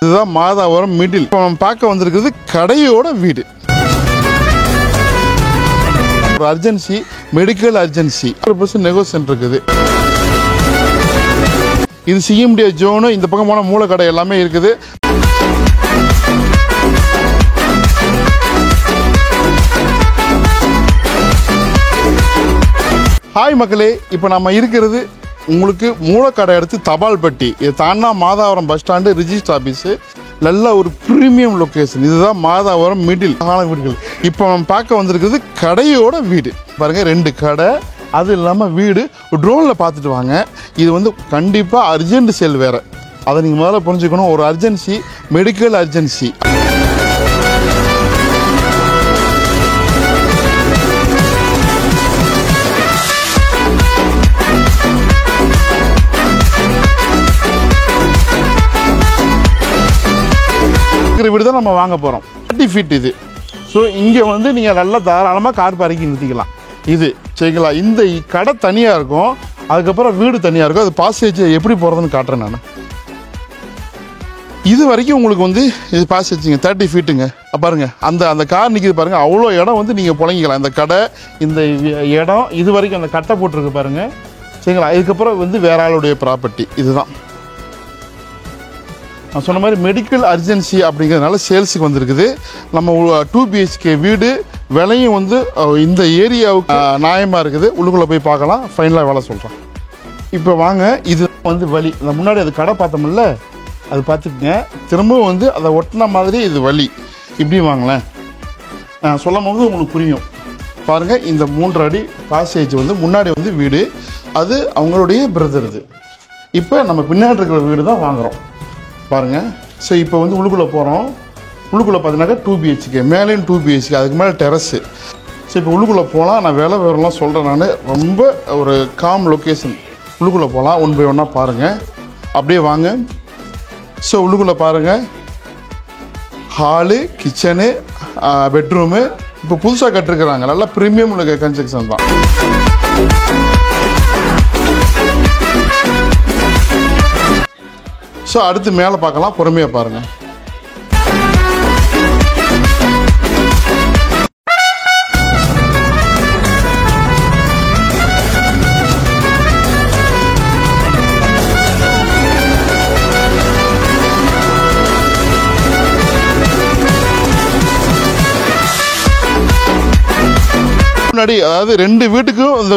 இதுதான் மாதாவரம் மிடில். இப்போ நம்ம பார்க்க வந்திருக்கிறது கடையோட வீடு. ஒரு அர்ஜென்சி, மெடிக்கல் அர்ஜென்சி, 100% நெகோசியேஷன் இருக்குது. இது சிஎம்டி ஜோனு. இந்த பக்கம் போன மூலக்கடை எல்லாமே இருக்குது. ஹாய் மக்களே, இப்போ நம்ம இருக்கிறது உங்களுக்கு மூலக்கடை எடுத்து தபால் பெட்டி. இது தாண்டா Madhavaram bus stand, register office. நல்ல ஒரு ப்ரீமியம் லொக்கேஷன். இதுதான் மாதாவரம் மிடில் வீடுகள். இப்போ நம்ம பார்க்க வந்திருக்கிறது கடையோட வீடு. பாருங்கள், 2 கடை, அது இல்லாமல் வீடு. ட்ரோனில் பார்த்துட்டு வாங்க. இது வந்து கண்டிப்பாக அர்ஜென்ட் சேல் வேறு. அதை நீங்கள் முதல்ல புரிஞ்சுக்கணும். ஒரு அர்ஜென்சி, மெடிக்கல் அர்ஜென்சி. வீடு தான் நம்ம வாங்க போகிறோம். 30 ஃபீட் இது. ஸோ இங்கே வந்து நீங்கள் நல்லா தாராளமாக கார் பார்க்கிங் நிறுத்திக்கலாம். இது சரிங்களா? இந்த கடை தனியாக இருக்கும், அதுக்கப்புறம் வீடு தனியாக இருக்கும். அது பாசேஜ் எப்படி போகிறதுன்னு காட்டுறேன் நான். இது வரைக்கும் உங்களுக்கு வந்து இது பாசேஜுங்க 30 ஃபீட்டுங்க. பாருங்க, அந்த கார் நிற்கிது பாருங்கள். அவ்வளோ இடம் வந்து நீங்கள் புழங்கிக்கலாம். இந்த கடை, இந்த இடம், இது வரைக்கும் அந்த கட்டை போட்டிருக்கு பாருங்கள். சரிங்களா? இதுக்கப்புறம் வந்து வேற ஆளுடைய ப்ராப்பர்ட்டி. இதுதான் நான் சொன்ன மாதிரி மெடிக்கல் அர்ஜென்சி அப்படிங்கிறதுனால சேல்ஸுக்கு வந்திருக்குது. நம்ம 2 BHK வீடு. விலையும் வந்து இந்த ஏரியாவுக்கு நியாயமாக இருக்குது. உள்ளுக்குள்ளே போய் பார்க்கலாம், ஃபைனலாக வேலை சொல்கிறேன். இப்போ வாங்க, இது வந்து வழி. அந்த முன்னாடி அது கடை பார்த்தோம்ல, அது பார்த்துக்குங்க. திரும்பவும் வந்து அதை ஒட்டின மாதிரி இது வழி. இப்படி வாங்களேன், சொல்லும் போது உங்களுக்கு புரியும். பாருங்கள், இந்த 3 அடி பாசேஜ் வந்து முன்னாடி வந்து வீடு. அது அவங்களுடைய பிரதர். இது இப்போ நம்ம பின்னாடி இருக்கிற வீடு தான் வாங்குகிறோம் பாருங்கள். ஸோ இப்போ வந்து உள்ளுக்குள்ளே போகிறோம். உள்ளுக்குள்ளே பார்த்தீங்கன்னாக்கா 2 BHK, மேலேயும் 2 BHK, அதுக்கு மேலே டெரஸு. ஸோ இப்போ உள்ளுக்குள்ளே போகலாம். நான் வேலை விவரம்லாம் சொல்கிறேன். நான் ரொம்ப ஒரு காம் லொக்கேஷன். உள்ளுக்குள்ளே போகலாம், 1 by 1 பாருங்கள். அப்படியே வாங்க. ஸோ உள்ளுக்குள்ளே பாருங்கள், ஹாலு, கிச்சனு, பெட்ரூமு. இப்போ புதுசாக கட்டிருக்கிறாங்க. நல்லா ப்ரீமியம் கன்ஸ்ட்ரக்ஷன் தான். ஸோ அடுத்து மேலே பார்க்கலாம், பொறுமையாக பாருங்கள். முன்னாடி அதாவது 2 வீட்டுக்கும் இந்த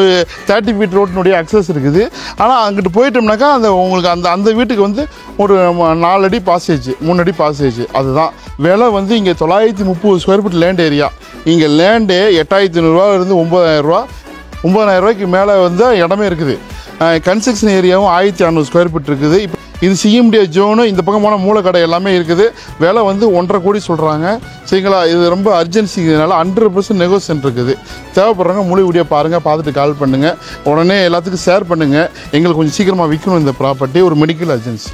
30 ஃபீட் ரோட்டினுடைய அக்சஸ் இருக்குது. ஆனால் அங்கிட்டு போயிட்டோம்னாக்கா உங்களுக்கு அந்த வீட்டுக்கு வந்து ஒரு 4 அடி பாசேஜ், 3 அடி பாசேஜ். அதுதான் விலை வந்து இங்கே 930 ஸ்கொயர் ஃபீட் லேண்ட் ஏரியா. இங்கே லேண்டே 8500 9,000 ரூபா, 9,000 ரூபாய்க்கு மேலே வந்து இடமே இருக்குது. கன்ஸ்ட்ரக்ஷன் ஏரியாவும் 1600 ஸ்கொயர் ஃபீட் இருக்குது. இப்போ இது சிஎம்டி ஜோனு. இந்த பக்கம் போன மூலக்கடை எல்லாமே இருக்குது. விலை வந்து 1.5 கோடி சொல்கிறாங்க. சரிங்களா? இது ரொம்ப அர்ஜென்சிங்கிறதுனால 100% நெகோசியேஷன் இருக்குது. தேவைப்படுறவங்க முழு வீடியோ பாருங்கள், பார்த்துட்டு கால் பண்ணுங்கள். உடனே எல்லாத்துக்கும் ஷேர் பண்ணுங்கள். எங்களுக்கு கொஞ்சம் சீக்கிரமாக விற்கணும் இந்த ப்ராப்பர்ட்டி. ஒரு மெடிக்கல் அர்ஜென்சி.